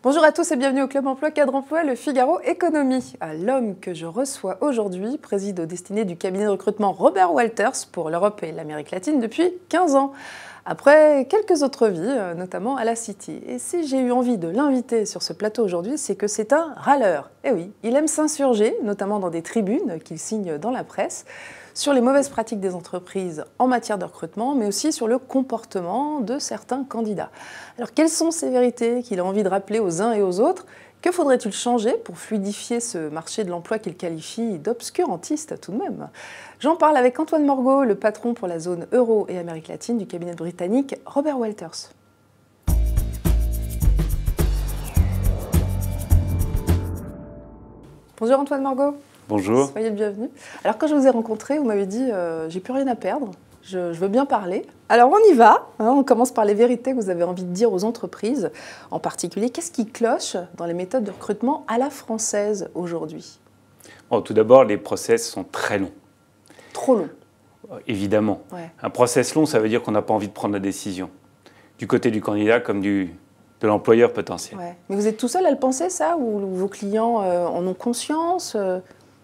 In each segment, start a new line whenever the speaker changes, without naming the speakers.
Bonjour à tous et bienvenue au Club Emploi Cadre Emploi, le Figaro Économie. L'homme que je reçois aujourd'hui préside aux destinées du cabinet de recrutement Robert Walters pour l'Europe et l'Amérique latine depuis 15 ans. Après quelques autres vies, notamment à la City. Et si j'ai eu envie de l'inviter sur ce plateau aujourd'hui, c'est que c'est un râleur. Eh oui, il aime s'insurger, notamment dans des tribunes qu'il signe dans la presse, sur les mauvaises pratiques des entreprises en matière de recrutement, mais aussi sur le comportement de certains candidats. Alors, quelles sont ces vérités qu'il a envie de rappeler aux uns et aux autres? Que faudrait-il changer pour fluidifier ce marché de l'emploi qu'il qualifie d'obscurantiste tout de même? J'en parle avec Antoine Morgaud, le patron pour la zone Euro et Amérique latine du cabinet britannique Robert Walters. Bonjour Antoine Morgaud.
Bonjour.
Soyez le bienvenu. Alors quand je vous ai rencontré, vous m'avez dit j'ai plus rien à perdre, je veux bien parler. Alors on y va, on commence par les vérités que vous avez envie de dire aux entreprises. En particulier, qu'est-ce qui cloche dans les méthodes de recrutement à la française aujourd'hui?
Tout d'abord, les process sont très longs.
Trop longs.
Évidemment.
Ouais.
Un process long, ça veut dire qu'on n'a pas envie de prendre la décision. Du côté du candidat comme de l'employeur potentiel.
Ouais. Mais vous êtes tout seul à le penser, ça? Ou vos clients en ont conscience?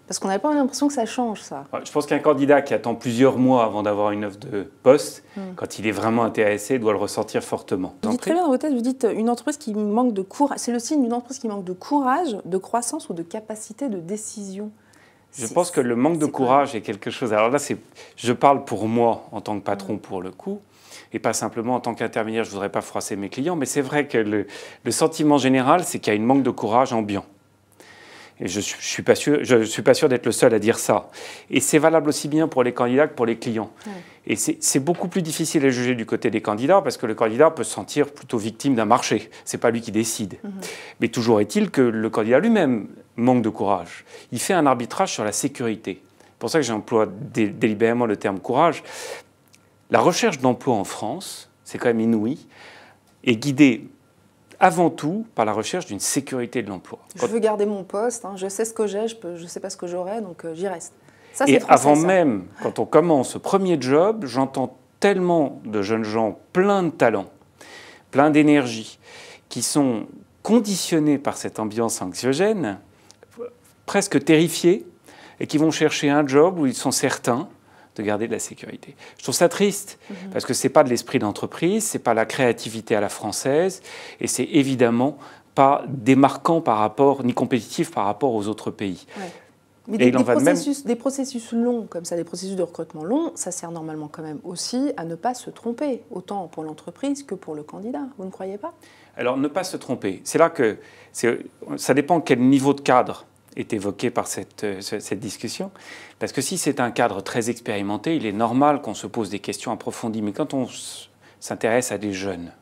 Parce qu'on n'a pas l'impression que ça change, ça.
Je pense qu'un candidat qui attend plusieurs mois avant d'avoir une offre de poste, quand il est vraiment intéressé, doit le ressentir fortement.
Vous dites très bien dans votre tête, vous dites une entreprise qui manque de courage. C'est le signe d'une entreprise qui manque de courage, de croissance ou de capacité de décision.
Je pense que le manque de courage est quelque chose... Alors là, je parle pour moi en tant que patron pour le coup, et pas simplement en tant qu'intermédiaire, je ne voudrais pas froisser mes clients, mais c'est vrai que le sentiment général, c'est qu'il y a une manque de courage ambiant. Et je ne suis pas sûr d'être le seul à dire ça. Et c'est valable aussi bien pour les candidats que pour les clients. Ouais. Et c'est beaucoup plus difficile à juger du côté des candidats parce que le candidat peut se sentir plutôt victime d'un marché. Ce n'est pas lui qui décide. Mais toujours est-il que le candidat lui-même manque de courage. Il fait un arbitrage sur la sécurité. C'est pour ça que j'emploie délibérément le terme courage. La recherche d'emploi en France, c'est quand même inouï, est guidée avant tout par la recherche d'une sécurité de l'emploi.
Je veux garder mon poste, je sais ce que j'ai, je ne sais pas ce que j'aurai, donc j'y reste. Ça,
et
français,
avant
ça.
Même, quand on commence ce premier job, j'entends tellement de jeunes gens pleins de talent, pleins d'énergie, qui sont conditionnés par cette ambiance anxiogène, presque terrifiés, et qui vont chercher un job où ils sont certains de garder de la sécurité. Je trouve ça triste, parce que ce n'est pas de l'esprit d'entreprise, ce n'est pas la créativité à la française, et c'est évidemment pas démarquant par rapport, ni compétitif par rapport aux autres pays.
Ouais. Mais des processus longs, comme ça, des processus de recrutement longs, ça sert normalement quand même aussi à ne pas se tromper, autant pour l'entreprise que pour le candidat. Vous ne croyez pas?
Alors, ne pas se tromper, c'est là que ça dépend quel niveau de cadre est évoqué par cette discussion. Parce que si c'est un cadre très expérimenté, il est normal qu'on se pose des questions approfondies. Mais quand on s'intéresse à des jeunes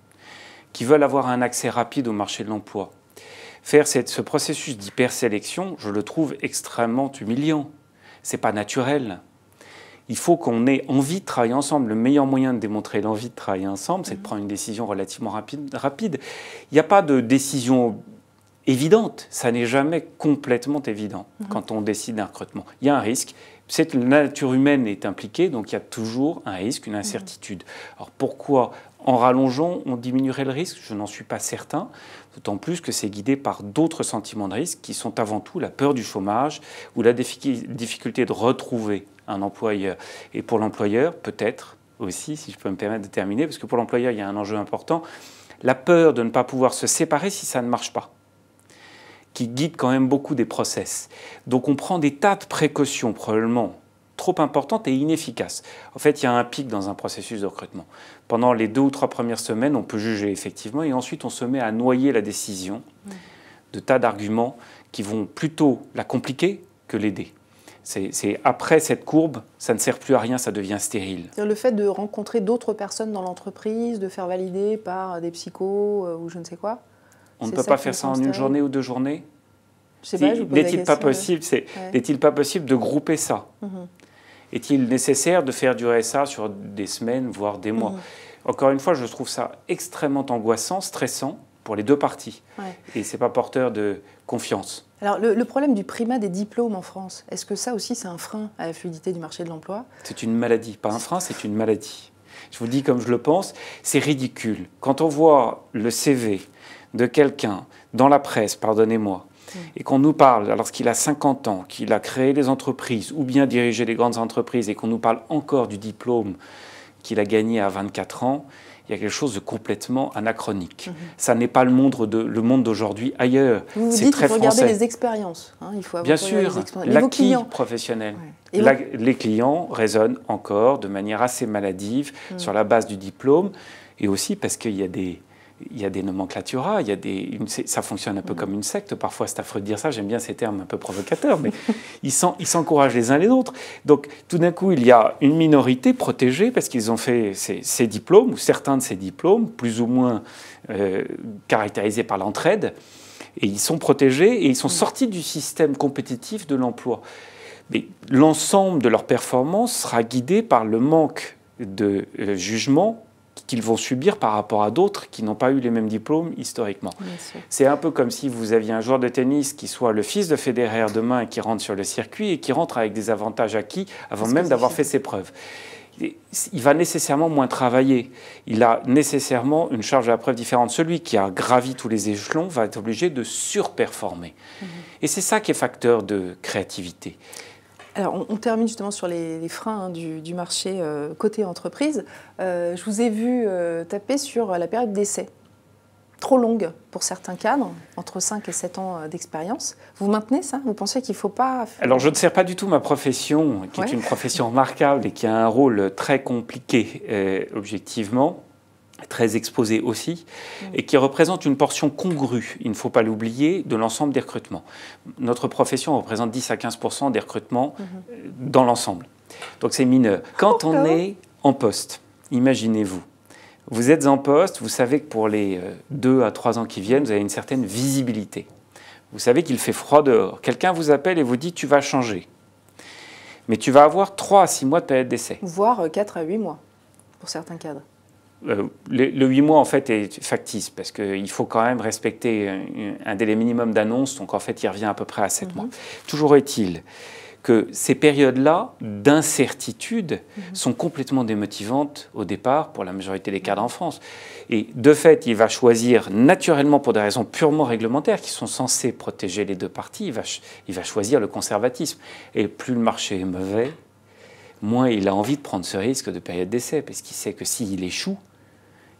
qui veulent avoir un accès rapide au marché de l'emploi, faire ce processus d'hypersélection, je le trouve extrêmement humiliant. Ce n'est pas naturel. Il faut qu'on ait envie de travailler ensemble. Le meilleur moyen de démontrer l'envie de travailler ensemble, c'est de prendre une décision relativement rapide. Il n'y a pas de décision évidente, ça n'est jamais complètement évident quand on décide d'un recrutement. Il y a un risque, la nature humaine est impliquée, donc il y a toujours un risque, une incertitude. Alors pourquoi, en rallongeant, on diminuerait le risque? Je n'en suis pas certain, d'autant plus que c'est guidé par d'autres sentiments de risque qui sont avant tout la peur du chômage ou la difficulté de retrouver un employeur. Et pour l'employeur, peut-être aussi, si je peux me permettre de terminer, parce que pour l'employeur, il y a un enjeu important, la peur de ne pas pouvoir se séparer si ça ne marche pas, qui guide quand même beaucoup des process. Donc on prend des tas de précautions probablement trop importantes et inefficaces. En fait, il y a un pic dans un processus de recrutement. Pendant les 2 ou 3 premières semaines, on peut juger effectivement, et ensuite on se met à noyer la décision de tas d'arguments qui vont plutôt la compliquer que l'aider. Après cette courbe, ça ne sert plus à rien, ça devient stérile.
Le fait de rencontrer d'autres personnes dans l'entreprise, de faire valider par des psychos ou je ne sais quoi?
On ne peut pas faire ça en une journée ou 2 journées?
N'est-il
pas possible de grouper ça? Est-il nécessaire de faire durer ça sur des semaines, voire des mois? Encore une fois, je trouve ça extrêmement angoissant, stressant pour les 2 parties. Et ce n'est pas porteur de confiance.
Alors, le problème du primat des diplômes en France, est-ce que ça aussi, c'est un frein à la fluidité du marché de l'emploi?
C'est une maladie. Pas un frein, c'est une maladie. Je vous le dis comme je le pense, c'est ridicule. Quand on voit le CV de quelqu'un dans la presse, pardonnez-moi, et qu'on nous parle, lorsqu'il a 50 ans, qu'il a créé des entreprises ou bien dirigé des grandes entreprises, et qu'on nous parle encore du diplôme qu'il a gagné à 24 ans, il y a quelque chose de complètement anachronique. Ça n'est pas le monde d'aujourd'hui ailleurs.
Vous
C'est
dites
très
qu'il faut regarder
français.
les expériences. Hein, il faut avoir
Bien sûr, l'acquis professionnel.
Ouais.
Les clients raisonnent encore de manière assez maladive sur la base du diplôme, et aussi parce qu'il y a des nomenclaturats, ça fonctionne un peu comme une secte. Parfois, c'est affreux de dire ça, j'aime bien ces termes un peu provocateurs, mais ils s'encouragent les uns les autres. Donc, tout d'un coup, il y a une minorité protégée parce qu'ils ont fait ces diplômes, ou certains de ces diplômes, plus ou moins caractérisés par l'entraide, et ils sont protégés et ils sont sortis du système compétitif de l'emploi. Mais l'ensemble de leur performance sera guidé par le manque de jugement qu'ils vont subir par rapport à d'autres qui n'ont pas eu les mêmes diplômes historiquement. C'est un peu comme si vous aviez un joueur de tennis qui soit le fils de Federer demain et qui rentre sur le circuit et qui rentre avec des avantages acquis avant même d'avoir fait ses preuves. Il va nécessairement moins travailler. Il a nécessairement une charge de la preuve différente. Celui qui a gravi tous les échelons va être obligé de surperformer. Et c'est ça qui est facteur de créativité.
Alors, on termine justement sur les freins du marché côté entreprise. Je vous ai vu taper sur la période d'essai. Trop longue pour certains cadres, entre 5 et 7 ans d'expérience. Vous maintenez ça? Vous pensez qu'il ne faut pas...
Alors, je ne sers pas du tout ma profession, qui est une profession remarquable et qui a un rôle très compliqué, objectivement, très exposé aussi, et qui représente une portion congrue, il ne faut pas l'oublier, de l'ensemble des recrutements. Notre profession représente 10 à 15% des recrutements dans l'ensemble. Donc c'est mineur. Quand on est en poste, imaginez-vous, vous êtes en poste, vous savez que pour les 2 à 3 ans qui viennent, vous avez une certaine visibilité. Vous savez qu'il fait froid dehors. Quelqu'un vous appelle et vous dit « tu vas changer ». Mais tu vas avoir 3 à 6 mois de période d'essai.
Voire 4 à 8 mois, pour certains cadres.
Le 8 mois, en fait, est factice, parce qu'il faut quand même respecter un délai minimum d'annonce, donc en fait, il revient à peu près à 7 mois. Toujours est-il que ces périodes-là d'incertitude sont complètement démotivantes au départ pour la majorité des cadres en France. Et de fait, il va choisir naturellement, pour des raisons purement réglementaires qui sont censées protéger les deux parties, il va choisir le conservatisme. Et plus le marché est mauvais, moins il a envie de prendre ce risque de période d'essai, parce qu'il sait que s'il échoue,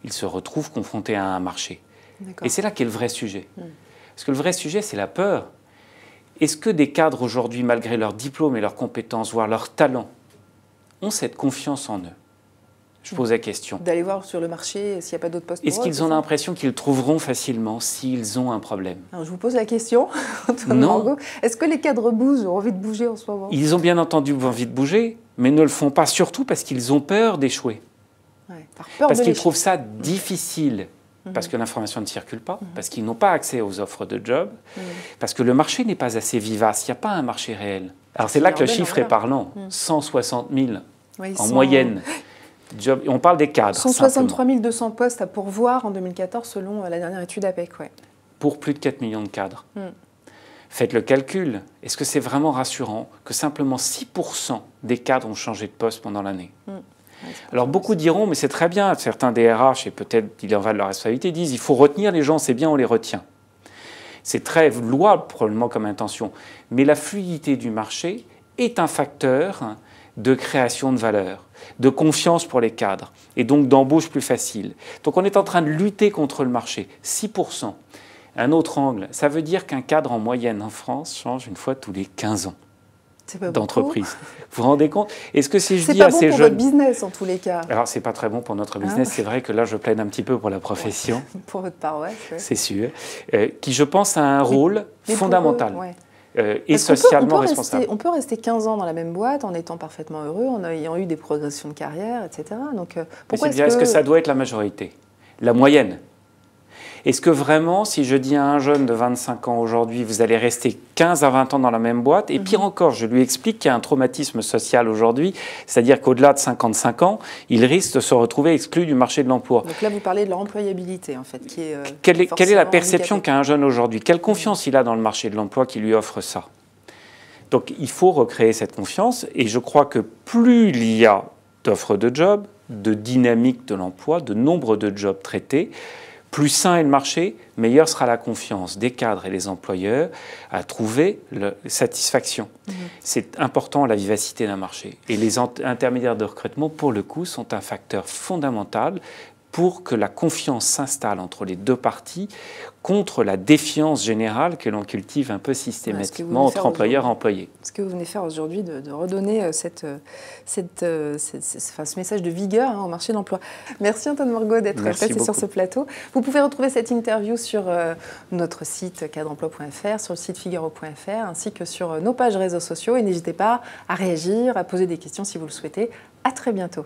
il se retrouve confronté à un marché. Et c'est là qu'est le vrai sujet. Parce que le vrai sujet, c'est la peur. Est-ce que des cadres aujourd'hui, malgré leur diplôme et leurs compétences, voire leur talent, ont cette confiance en eux? Je pose la question.
D'aller voir sur le marché s'il n'y a pas d'autres postes.
Est-ce qu'ils ont l'impression qu'ils trouveront facilement s'ils ont un problème?
Alors, je vous pose la question, Antoine Morgault. Est-ce que les cadres bougent, ont envie de bouger en ce moment?
Ils ont bien entendu envie de bouger, mais ne le font pas surtout parce qu'ils ont peur d'échouer. Parce qu'ils trouvent ça difficile, parce que l'information ne circule pas, parce qu'ils n'ont pas accès aux offres de job, parce que le marché n'est pas assez vivace, il n'y a pas un marché réel. Alors c'est là que le chiffre est parlant, 160 000 en moyenne. Job. On parle des cadres.
163 200 postes à pourvoir en 2014 selon la dernière étude APEC.
Pour plus de 4 millions de cadres. Faites le calcul. Est-ce que c'est vraiment rassurant que simplement 6% des cadres ont changé de poste pendant l'année? Alors beaucoup diront, mais c'est très bien, certains DRH, et peut-être il en va de leur responsabilité, disent il faut retenir les gens, c'est bien, on les retient. C'est très louable probablement comme intention, mais la fluidité du marché est un facteur de création de valeur, de confiance pour les cadres, et donc d'embauche plus facile. Donc on est en train de lutter contre le marché, 6%. Un autre angle, ça veut dire qu'un cadre en moyenne en France change une fois tous les 15 ans. D'entreprise. Vous vous rendez compte? Est-ce que si je dis à ces jeunes...
C'est pas bon pour votre business en tous les cas.
Alors c'est pas très bon pour notre business. C'est vrai que là je plaide un petit peu pour la profession.
Pour votre paroisse.
C'est sûr. Qui je pense a un rôle fondamental et socialement responsable.
On peut rester 15 ans dans la même boîte en étant parfaitement heureux, en ayant eu des progressions de carrière, etc. Donc pourquoi
est-ce que ça doit être la majorité? La moyenne? Est-ce que vraiment, si je dis à un jeune de 25 ans aujourd'hui, vous allez rester 15 à 20 ans dans la même boîte, et pire encore, je lui explique qu'il y a un traumatisme social aujourd'hui, c'est-à-dire qu'au-delà de 55 ans, il risque de se retrouver exclu du marché de l'emploi.
Donc là, vous parlez de leur employabilité, en fait, qui est
quelle est la perception qu'a un jeune aujourd'hui? Quelle confiance il a dans le marché de l'emploi qui lui offre ça? Donc il faut recréer cette confiance, et je crois que plus il y a d'offres de jobs, de dynamique de l'emploi, de nombre de jobs traités, Plus sain est le marché, meilleure sera la confiance des cadres et des employeurs à trouver satisfaction. C'est important, la vivacité d'un marché. Et les intermédiaires de recrutement, pour le coup, sont un facteur fondamental pour que la confiance s'installe entre les deux parties contre la défiance générale que l'on cultive un peu systématiquement entre employeurs et employés.
Ce que vous venez faire aujourd'hui, de redonner ce message de vigueur au marché de l'emploi. Merci Antoine Morgaud d'être passé sur ce plateau. Vous pouvez retrouver cette interview sur notre site cadreemploi.fr, sur le site figaro.fr, ainsi que sur nos pages réseaux sociaux. Et n'hésitez pas à réagir, à poser des questions si vous le souhaitez. À très bientôt.